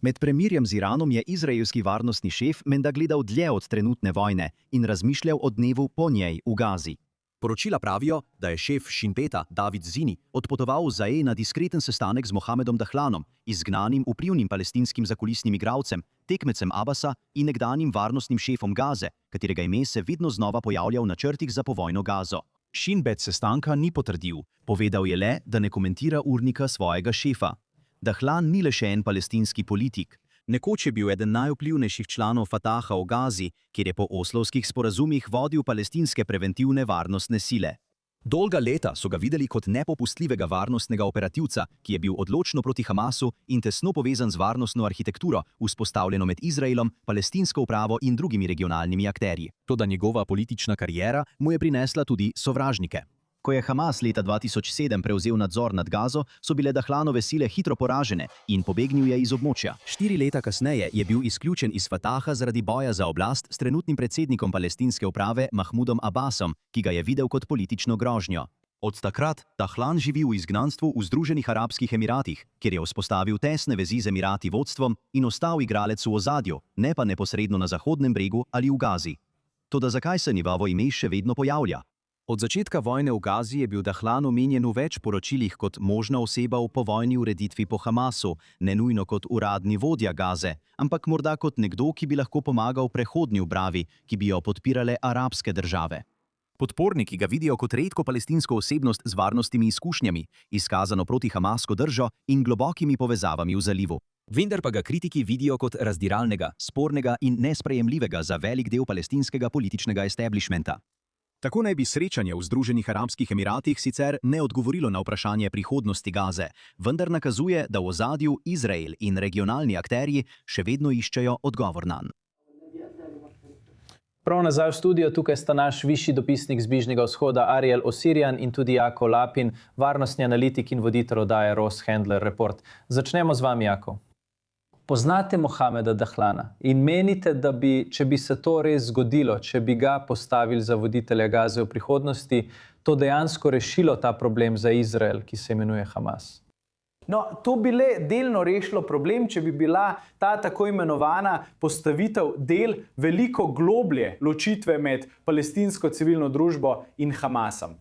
Med premirjem z Iranom je izraelski varnostni šef menda gledal dlje od trenutne vojne in razmišljal o dnevu po njej v Gazi. Poročila pravijo, da je šef Šinbeta David Zini odpotoval v Zae na diskreten sestanek z Mohamedom Dahlanom, izgnanim vplivnim palestinskim zakulisnim igralcem, tekmecem Abasa in nekdanjim varnostnim šefom Gaze, katerega ime se vedno znova pojavlja v načrtih za povojno Gazo. Šinbet sestanka ni potrdil, povedal je le, da ne komentira urnika svojega šefa. Dahlan ni le še en palestinski politik. Nekoč je bil eden najvplivnejših članov Fataha v Gazi, kjer je po oslovskih sporazumih vodil palestinske preventivne varnostne sile. Dolga leta so ga videli kot nepopustljivega varnostnega operativca, ki je bil odločno proti Hamasu in tesno povezan z varnostno arhitekturo, vzpostavljeno med Izraelom, palestinsko upravo in drugimi regionalnimi akterji. Toda njegova politična kariera mu je prinesla tudi sovražnike. Ko je Hamas leta 2007 prevzel nadzor nad Gazo, so bile Dahlanove sile hitro poražene in pobegnil je iz območja. 4 leta kasneje je bil izključen iz Fataha zaradi boja za oblast s trenutnim predsednikom palestinske uprave Mahmudom Abbasom, ki ga je videl kot politično grožnjo. Od takrat Dahlan živi v izgnanstvu v Združenih arabskih Emiratih, kjer je vzpostavil tesne vezi z Emirati vodstvom in ostal igralec v ozadju, ne pa neposredno na Zahodnem bregu ali v Gazi. Toda zakaj se njegovo ime še vedno pojavlja? Od začetka vojne v Gazi je bil Dahlan omenjen v več poročilih kot možna oseba v povojni ureditvi po Hamasu, ne nujno kot uradni vodja Gaze, ampak morda kot nekdo, ki bi lahko pomagal prehodni upravi, ki bi jo podpirale arabske države. Podporniki ga vidijo kot redko palestinsko osebnost z varnostnimi izkušnjami, izkazano proti hamasko držo in globokimi povezavami v zalivu. Vendar pa ga kritiki vidijo kot razdiralnega, spornega in nesprejemljivega za velik del palestinskega političnega establishmenta. Tako naj bi srečanje v Združenih arabskih Emiratih sicer ne odgovorilo na vprašanje prihodnosti Gaze, vendar nakazuje, da v ozadju Izrael in regionalni akterji še vedno iščejo odgovor nanj. Prav nazaj v studio, tukaj sta naš višji dopisnik z Bližnjega vzhoda Ariel Osirian in tudi Jako Lapin, varnostni analitik in voditelj oddaje Ross Handler Report. Začnemo z vami, Jako. Poznate Mohameda Dahlana in menite, da bi, če bi se to res zgodilo, če bi ga postavili za voditelja Gaze v prihodnosti, to dejansko rešilo ta problem za Izrael, ki se imenuje Hamas? No, to bi le delno rešilo problem, če bi bila ta tako imenovana postavitev del veliko globlje ločitve med palestinsko civilno družbo in Hamasom.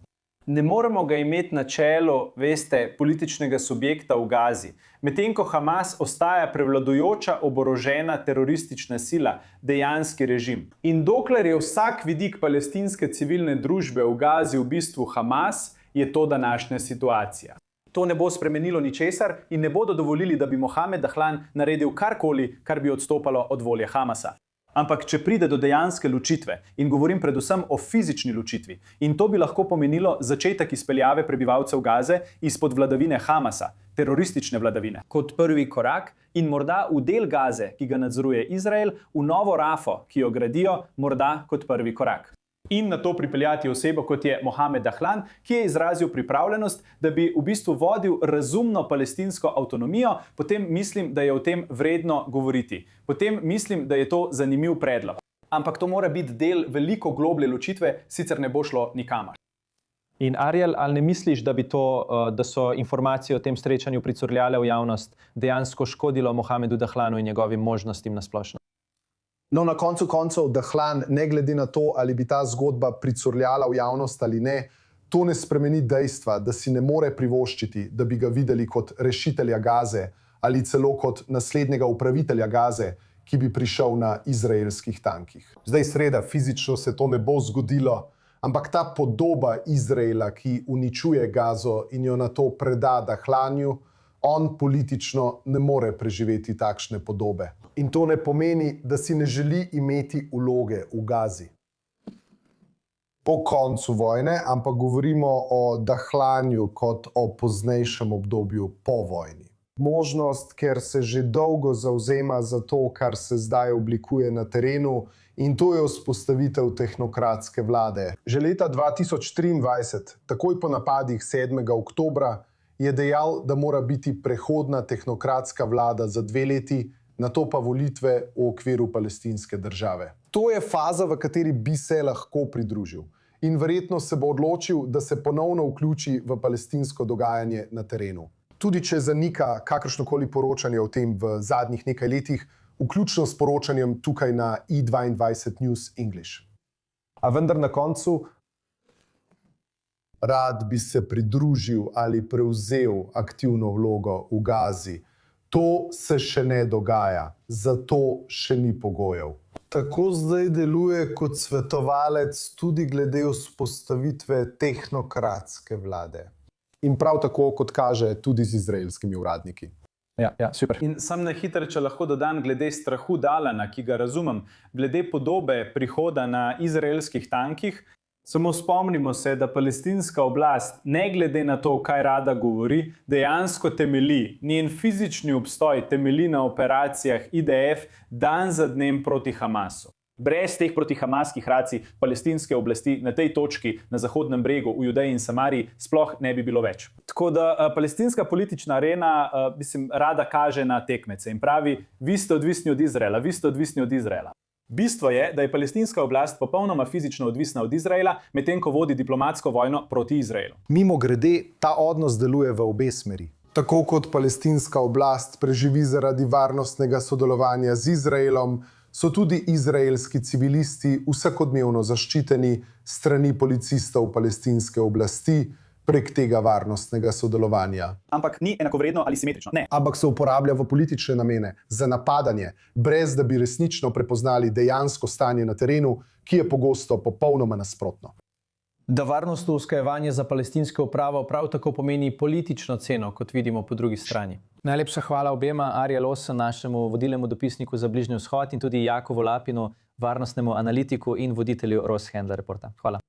Ne moremo ga imeti na čelu, veste, političnega subjekta v Gazi, medtem ko Hamas ostaja prevladujoča oborožena teroristična sila, dejanski režim. In dokler je vsak vidik palestinske civilne družbe v Gazi v bistvu Hamas, je to današnja situacija. To ne bo spremenilo ničesar in ne bodo dovolili, da bi Mohamed Dahlan naredil karkoli, kar bi odstopalo od volje Hamasa. Ampak če pride do dejanske ločitve, in govorim predvsem o fizični ločitvi, in to bi lahko pomenilo začetek izpeljave prebivalcev Gaze izpod vladavine Hamasa, teroristične vladavine, kot prvi korak in morda v del Gaze, ki ga nadzoruje Izrael, v novo Rafo, ki jo gradijo, morda kot prvi korak. In na to pripeljati osebo, kot je Mohamed Dahlan, ki je izrazil pripravljenost, da bi v bistvu vodil razumno palestinsko avtonomijo, potem mislim, da je o tem vredno govoriti. Potem mislim, da je to zanimiv predlog. Ampak to mora biti del veliko globlje ločitve, sicer ne bo šlo nikamor. In Ariel, ali ne misliš, da bi to, da so informacije o tem srečanju pricurljale v javnost, dejansko škodilo Mohamedu Dahlanu in njegovim možnostim na splošno? No, na koncu koncev Dahlan, ne glede na to, ali bi ta zgodba pricurljala v javnost ali ne, to ne spremeni dejstva, da si ne more privoščiti, da bi ga videli kot rešitelja Gaze ali celo kot naslednjega upravitelja Gaze, ki bi prišel na izraelskih tankih. Zdaj seveda fizično se to ne bo zgodilo, ampak ta podoba Izraela, ki uničuje Gazo in jo nato preda Dahlanju, on politično ne more preživeti takšne podobe. In to ne pomeni, da si ne želi imeti vloge v Gazi. Po koncu vojne, ampak govorimo o Dahlanju kot o poznejšem obdobju po vojni. Možnost, ker se že dolgo zavzema za to, kar se zdaj oblikuje na terenu, in to je vzpostavitev tehnokratske vlade. Že leta 2023, takoj po napadih 7. oktobra, je dejal, da mora biti prehodna tehnokratska vlada za 2 leti, nato pa volitve v okviru palestinske države. To je faza, v kateri bi se lahko pridružil. In verjetno se bo odločil, da se ponovno vključi v palestinsko dogajanje na terenu. tudi če zanika kakršnokoli poročanje o tem v zadnjih nekaj letih, vključno s poročanjem tukaj na i22 News English. A vendar na koncu rad bi se pridružil ali prevzel aktivno vlogo v Gazi. To se še ne dogaja, zato še ni pogojev. Tako zdaj deluje kot svetovalec tudi glede vzpostavitve tehnokratske vlade. In prav tako, kot kaže, tudi z izraelskimi uradniki. Ja, super. In sam na hitro, če lahko dodam, glede strahu Dalana, ki ga razumem, glede podobe prihoda na izraelskih tankih, samo spomnimo se, da palestinska oblast, ne glede na to, kaj rada govori, dejansko temelji, njen fizični obstoj temelji na operacijah IDF dan za dnem proti Hamasu. Brez teh protihamaskih racij palestinske oblasti na tej točki, na Zahodnem bregu, v Judeji in Samariji, sploh ne bi bilo več. Tako da palestinska politična arena rada kaže na tekmece in pravi, vi ste odvisni od Izraela, vi ste odvisni od Izraela. Bistvo je, da je palestinska oblast popolnoma fizično odvisna od Izraela, medtem ko vodi diplomatsko vojno proti Izraelu. Mimogrede, ta odnos deluje v obe smeri. Tako kot palestinska oblast preživi zaradi varnostnega sodelovanja z Izraelom, so tudi izraelski civilisti vsakodnevno zaščiteni strani policistov palestinske oblasti prek tega varnostnega sodelovanja. Ampak ni enakovredno ali simetrično, ne. Ampak se uporablja v politične namene, za napadanje, brez da bi resnično prepoznali dejansko stanje na terenu, ki je pogosto popolnoma nasprotno. Da varnostno usklajevanje za palestinsko upravo prav tako pomeni politično ceno, kot vidimo po drugi strani. Najlepša hvala obema, Ariel Osen, našemu vodilnemu dopisniku za Bližnji vzhod, in tudi Jakovu Lapinu, varnostnemu analitiku in voditelju Ross Handler reporta. Hvala.